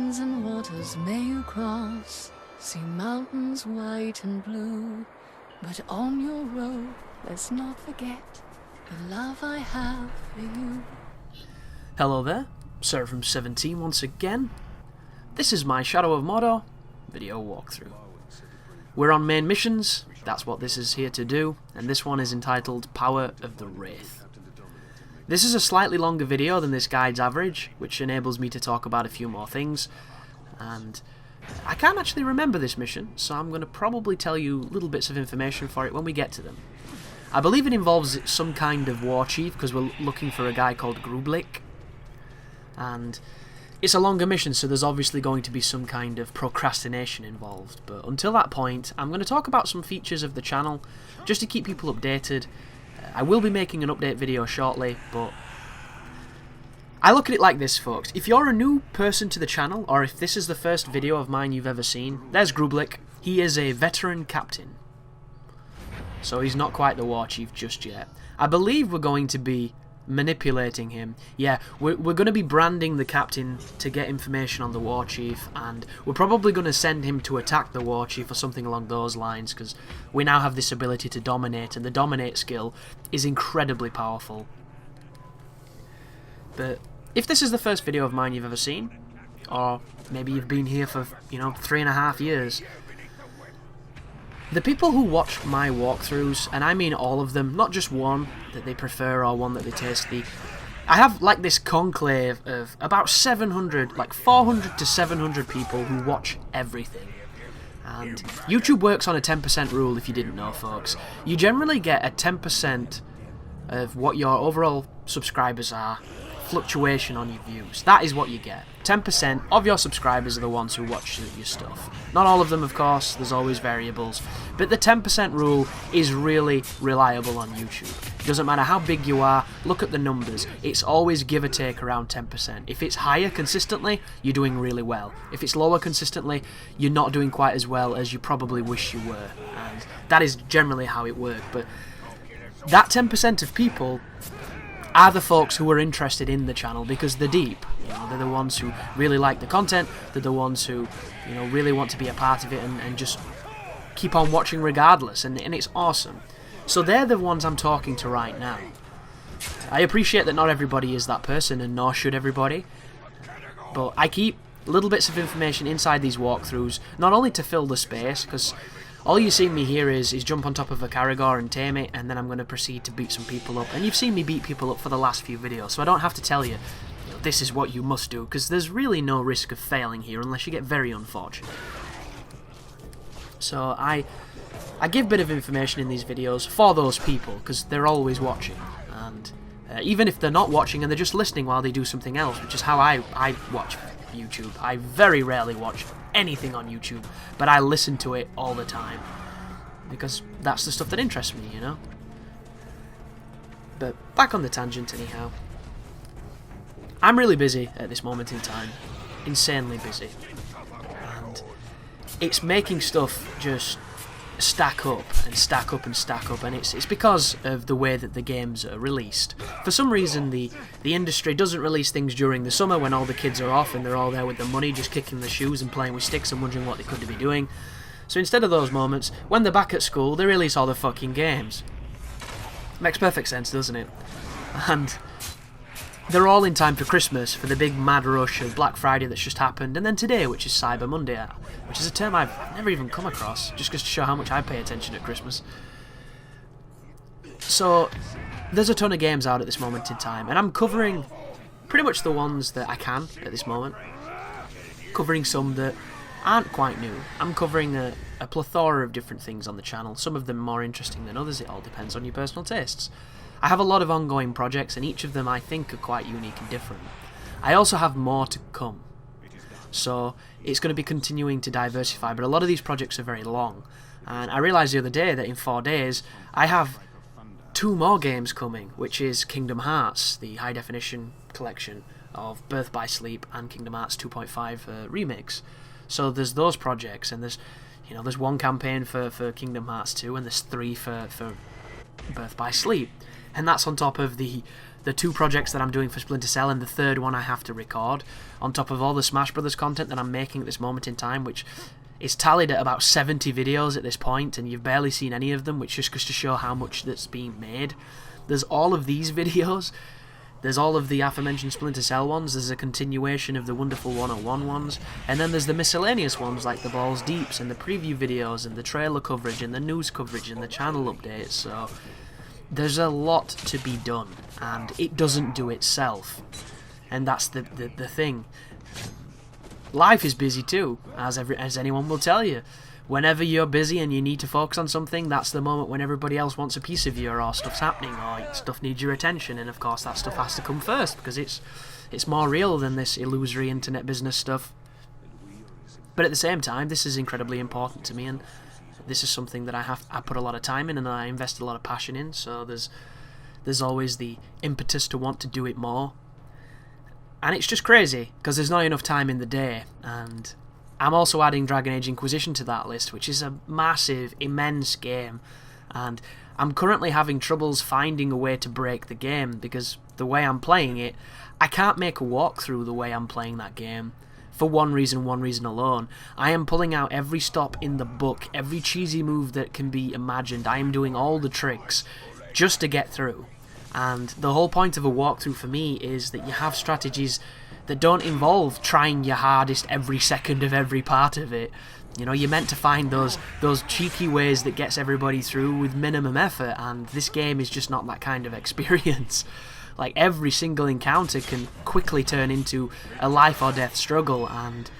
Lands and waters may you cross, see mountains white and blue, but on your road, let's not forget the love I have for you. Hello there, Seraphim17 once again. This is my Shadow of Mordor video walkthrough. We're on main missions, that's what this is here to do, and this one is entitled Power of the Wraith. This is a slightly longer video than this guide's average, which enables me to talk about a few more things, and I can't actually remember this mission, so I'm going to probably tell you little bits of information for it when we get to them. I believe it involves some kind of war chief, because we're looking for a guy called Grublik, and it's a longer mission, so there's obviously going to be some kind of procrastination involved, but until that point, I'm going to talk about some features of the channel, just to keep people updated. I will be making an update video shortly, but I look at it like this, folks. If you're a new person to the channel, or if this is the first video of mine you've ever seen, there's Grublik. He is a veteran captain, so he's not quite the war chief just yet. I believe we're going to be manipulating him. Yeah, we're going to be branding the captain to get information on the war chief, and we're probably going to send him to attack the war chief or something along those lines, because we now have this ability to dominate, and the dominate skill is incredibly powerful. But if this is the first video of mine you've ever seen, or maybe you've been here for, 3.5 years, the people who watch my walkthroughs, and I mean all of them, not just one that they prefer or one that they taste, I have like this conclave of about 700, like 400 to 700 people who watch everything. And YouTube works on a 10% rule, if you didn't know, folks. You generally get a 10% of what your overall subscribers are, fluctuation on your views. That is what you get. 10% of your subscribers are the ones who watch your stuff. Not all of them, of course, there's always variables, but the 10% rule is really reliable on YouTube. It doesn't matter how big you are, look at the numbers, it's always give or take around 10%. If it's higher consistently, you're doing really well. If it's lower consistently, you're not doing quite as well as you probably wish you were, and that is generally how it works. But that 10% of people are the folks who are interested in the channel because they're deep. They're the ones who really like the content, they're the ones who really want to be a part of it and just keep on watching regardless, and it's awesome. So they're the ones I'm talking to right now. I appreciate that not everybody is that person, and nor should everybody, but I keep little bits of information inside these walkthroughs, not only to fill the space, because all you see me here is jump on top of a Caragor and tame it, and then I'm going to proceed to beat some people up. And you've seen me beat people up for the last few videos, so I don't have to tell you, this is what you must do, because there's really no risk of failing here unless you get very unfortunate. So I give a bit of information in these videos for those people, because they're always watching. And even if they're not watching and they're just listening while they do something else, which is how I watch YouTube. I very rarely watch anything on YouTube, but I listen to it all the time, because that's the stuff that interests me, But back on the tangent anyhow. I'm really busy at this moment in time, insanely busy, and it's making stuff just stack up and stack up and stack up, and it's because of the way that the games are released. For some reason the industry doesn't release things during the summer when all the kids are off and they're all there with their money just kicking the shoes and playing with sticks and wondering what they could be doing. So instead of those moments, when they're back at school, they release all the fucking games. Makes perfect sense, doesn't it? And they're all in time for Christmas, for the big mad rush of Black Friday that's just happened, and then today, which is Cyber Monday, which is a term I've never even come across, just goes to show how much I pay attention at Christmas. So there's a ton of games out at this moment in time, and I'm covering pretty much the ones that I can at this moment, covering some that aren't quite new. I'm covering a plethora of different things on the channel, some of them more interesting than others. It all depends on your personal tastes. I have a lot of ongoing projects, and each of them I think are quite unique and different. I also have more to come, so it's going to be continuing to diversify, but a lot of these projects are very long, and I realised the other day that in 4 days I have 2 more games coming, which is Kingdom Hearts, the high definition collection of Birth by Sleep and Kingdom Hearts 2.5 remakes. So there's those projects, and there's 1 campaign for Kingdom Hearts 2, and there's 3 for Birth by Sleep. And that's on top of the the 2 projects that I'm doing for Splinter Cell, and the 3rd one I have to record, on top of all the Smash Brothers content that I'm making at this moment in time, which is tallied at about 70 videos at this point, and you've barely seen any of them, which just goes to show how much that's being made. There's all of these videos, there's all of the aforementioned Splinter Cell ones, there's a continuation of the Wonderful 101 ones, and then there's the miscellaneous ones like the Balls Deeps, and the preview videos, and the trailer coverage, and the news coverage, and the channel updates, so there's a lot to be done, and it doesn't do itself, and that's the thing. Life is busy too, as anyone will tell you. Whenever you're busy and you need to focus on something, that's the moment when everybody else wants a piece of you, or stuff's happening, or stuff needs your attention, and of course that stuff has to come first, because it's more real than this illusory internet business stuff. But at the same time, this is incredibly important to me, and this is something that I put a lot of time in, and I invest a lot of passion in, so there's always the impetus to want to do it more. And it's just crazy, because there's not enough time in the day, and I'm also adding Dragon Age Inquisition to that list, which is a massive, immense game, and I'm currently having troubles finding a way to break the game, because the way I'm playing it, I can't make a walkthrough the way I'm playing that game, for one reason alone. I am pulling out every stop in the book, every cheesy move that can be imagined. I am doing all the tricks just to get through. And the whole point of a walkthrough for me is that you have strategies that don't involve trying your hardest every second of every part of it. You know, you're meant to find those cheeky ways that gets everybody through with minimum effort, and this game is just not that kind of experience. Like, every single encounter can quickly turn into a life or death struggle, and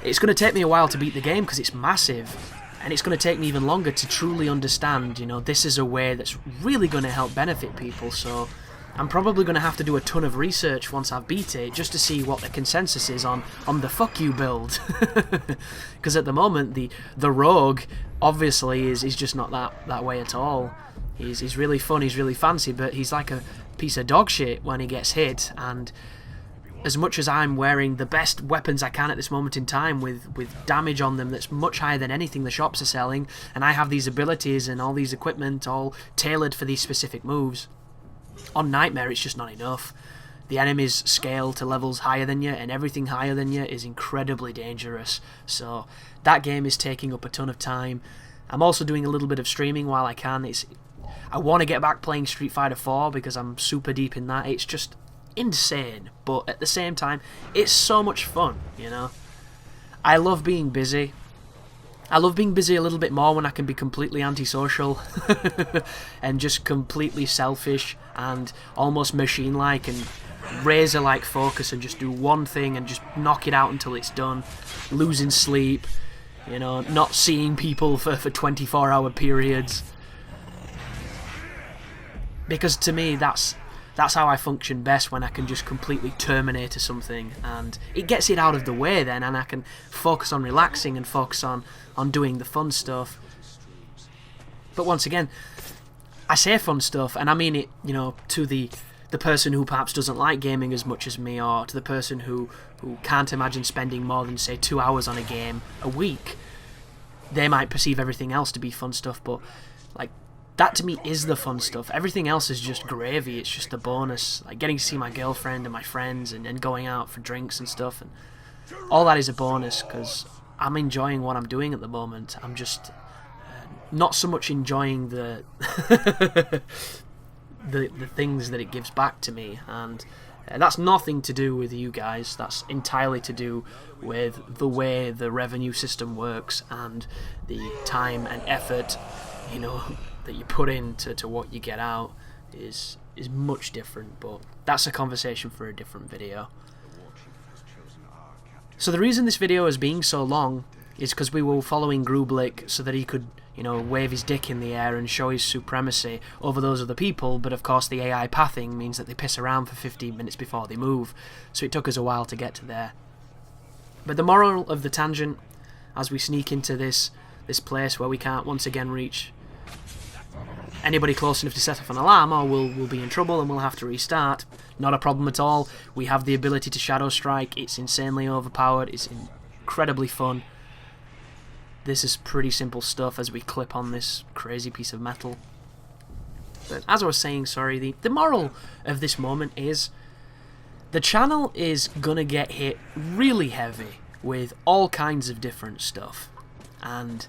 it's going to take me a while to beat the game because it's massive. And it's going to take me even longer to truly understand, you know, this is a way that's really going to help benefit people, so I'm probably going to have to do a ton of research once I've beat it, just to see what the consensus is on the fuck you build. Because at the moment, the rogue, obviously, is just not that way at all. He's really fun, he's really fancy, but he's like a piece of dog shit when he gets hit, and as much as I'm wearing the best weapons I can at this moment in time with damage on them that's much higher than anything the shops are selling, and I have these abilities and all these equipment all tailored for these specific moves, on Nightmare it's just not enough. The enemies scale to levels higher than you, and everything higher than you is incredibly dangerous, so that game is taking up a ton of time. I'm also doing a little bit of streaming while I can. I want to get back playing Street Fighter 4 because I'm super deep in that. It's just insane, but at the same time it's so much fun, you know. I love being busy. I love being busy a little bit more when I can be completely antisocial and just completely selfish and almost machine-like and razor-like focus and just do one thing and just knock it out until it's done, losing sleep, you know, not seeing people for 24-hour periods, because to me that's how I function best, when I can just completely terminate something, and it gets it out of the way then, and I can focus on relaxing and focus on doing the fun stuff. But once again, I say fun stuff, and I mean it, you know, to the person who perhaps doesn't like gaming as much as me, or to the person who can't imagine spending more than, say, 2 hours on a game a week. They might perceive everything else to be fun stuff, but, like, that to me is the fun stuff. Everything else is just gravy, it's just a bonus. Like getting to see my girlfriend and my friends and going out for drinks and stuff, and all that is a bonus because I'm enjoying what I'm doing at the moment. I'm just not so much enjoying the the things that it gives back to me, and that's nothing to do with you guys. That's entirely to do with the way the revenue system works and the time and effort, you know, that you put into what you get out is much different, but that's a conversation for a different video. So the reason this video is being so long is because we were following Grublik so that he could, you know, wave his dick in the air and show his supremacy over those other people, but of course the AI pathing means that they piss around for 15 minutes before they move, so it took us a while to get to there. But the moral of the tangent, as we sneak into this place where we can't once again reach anybody close enough to set off an alarm, or we'll be in trouble and we'll have to restart. Not a problem at all. We have the ability to Shadow Strike. It's insanely overpowered. It's incredibly fun. This is pretty simple stuff as we clip on this crazy piece of metal. But as I was saying, sorry, the moral of this moment is the channel is gonna get hit really heavy with all kinds of different stuff. And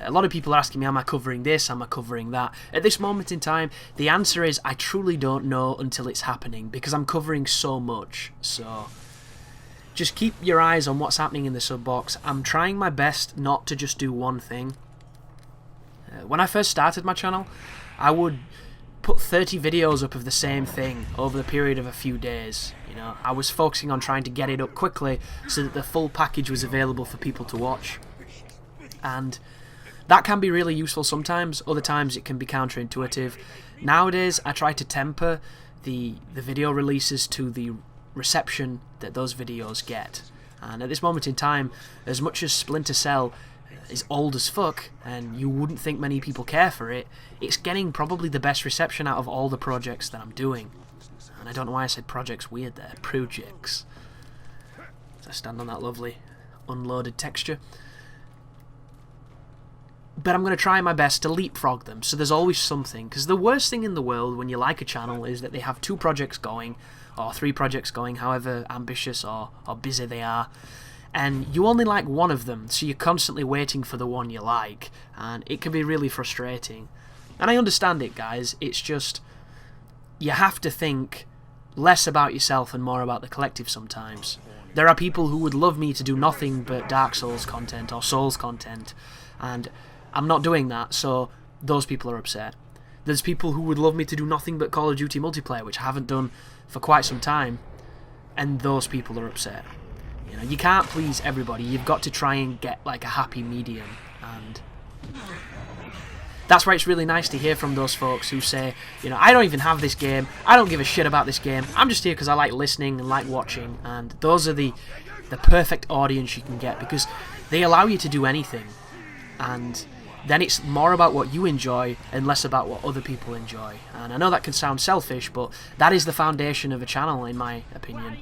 a lot of people are asking me, am I covering this, am I covering that? At this moment in time, the answer is I truly don't know until it's happening, because I'm covering so much. So just keep your eyes on what's happening in the sub box. I'm trying my best not to just do one thing. When I first started my channel, I would put 30 videos up of the same thing over the period of a few days. You know, I was focusing on trying to get it up quickly so that the full package was available for people to watch. And that can be really useful sometimes, other times it can be counterintuitive. Nowadays, I try to temper the video releases to the reception that those videos get. And at this moment in time, as much as Splinter Cell is old as fuck, and you wouldn't think many people care for it, it's getting probably the best reception out of all the projects that I'm doing. And I don't know why I said projects weird there. Projects. As I stand on that lovely unloaded texture. But I'm going to try my best to leapfrog them, so there's always something. Because the worst thing in the world when you like a channel is that they have 2 projects going, or 3 projects going, however ambitious or busy they are, and you only like one of them, so you're constantly waiting for the one you like, and it can be really frustrating. And I understand it, guys. It's just, you have to think less about yourself and more about the collective sometimes. There are people who would love me to do nothing but Dark Souls content or Souls content, and I'm not doing that, so those people are upset. There's people who would love me to do nothing but Call of Duty multiplayer, which I haven't done for quite some time, and those people are upset. You know, you can't please everybody. You've got to try and get like a happy medium, and that's why it's really nice to hear from those folks who say, you know, I don't even have this game, I don't give a shit about this game, I'm just here because I like listening and like watching. And those are the perfect audience you can get, because they allow you to do anything, and then it's more about what you enjoy and less about what other people enjoy. And I know that can sound selfish, but that is the foundation of a channel, in my opinion.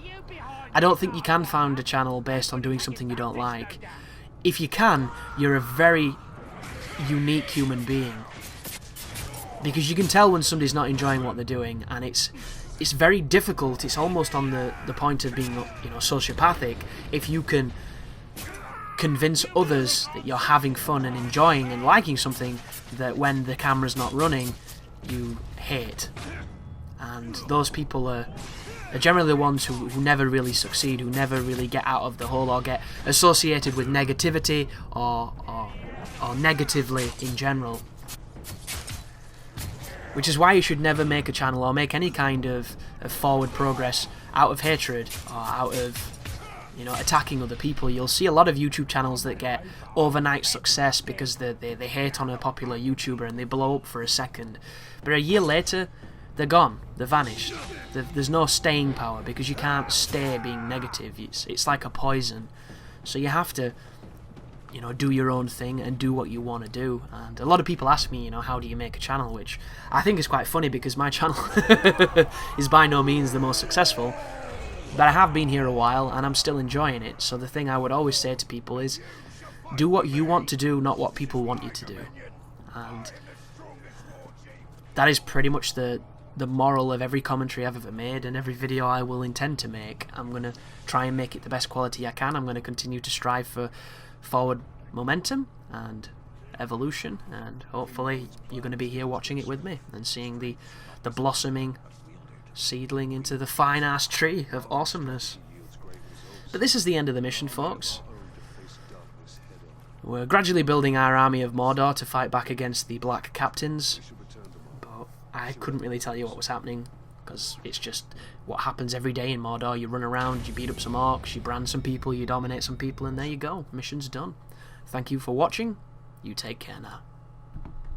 I don't think you can found a channel based on doing something you don't like. If you can, you're a very unique human being, because you can tell when somebody's not enjoying what they're doing, and it's very difficult. It's almost on the point of being, you know, sociopathic if you can convince others that you're having fun and enjoying and liking something that when the camera's not running you hate. And those people are generally the ones who never really succeed, who never really get out of the hole or get associated with negativity or negatively in general. Which is why you should never make a channel or make any kind of forward progress out of hatred or out of, you know, attacking other people. You'll see a lot of YouTube channels that get overnight success because they hate on a popular YouTuber and they blow up for a second. But a year later, they're gone. They're vanished. There's no staying power because you can't stay being negative. It's like a poison. So you have to, you know, do your own thing and do what you want to do. And a lot of people ask me, you know, how do you make a channel? Which I think is quite funny because my channel is by no means the most successful. But I have been here a while and I'm still enjoying it. So the thing I would always say to people is, do what you want to do, not what people want you to do. And that is pretty much the moral of every commentary I've ever made and every video I will intend to make. I'm going to try and make it the best quality I can. I'm going to continue to strive for forward momentum and evolution, and hopefully you're going to be here watching it with me and seeing the blossoming seedling into the fine ass tree of awesomeness. But this is the end of the mission, folks. We're gradually building our army of Mordor to fight back against the Black Captains, but I couldn't really tell you what was happening because it's just what happens every day in Mordor. You run around, you beat up some orcs, you brand some people, you dominate some people, and there you go. Mission's done. Thank you for watching. You take care now.